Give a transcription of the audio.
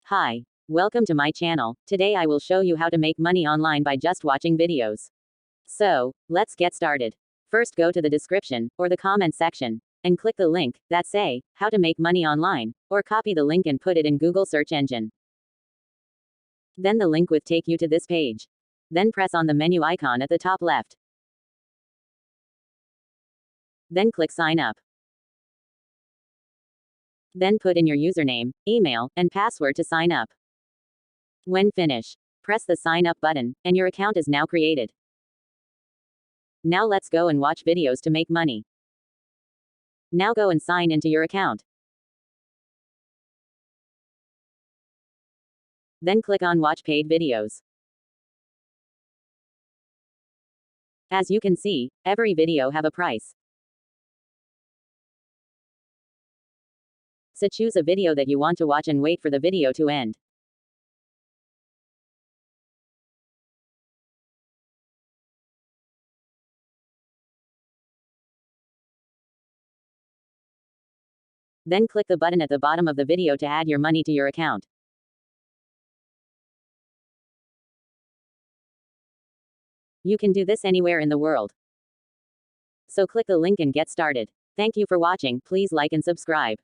Hi. Welcome to my channel. Today I will show you how to make money online by just watching videos. So, let's get started. First go to the description, or the comment section, and click the link that say, how to make money online, or copy the link and put it in Google search engine. Then the link will take you to this page. Then press on the menu icon at the top left. Then click sign up. Then put in your username, email, and password to sign up. When finished, press the sign up button, and your account is now created. Now let's go and watch videos to make money. Now go and sign into your account. Then click on watch paid videos. As you can see, every video have a price. So choose a video that you want to watch and wait for the video to end. Then click the button at the bottom of the video to add your money to your account. You can do this anywhere in the world. So click the link and get started. Thank you for watching. Please like and subscribe.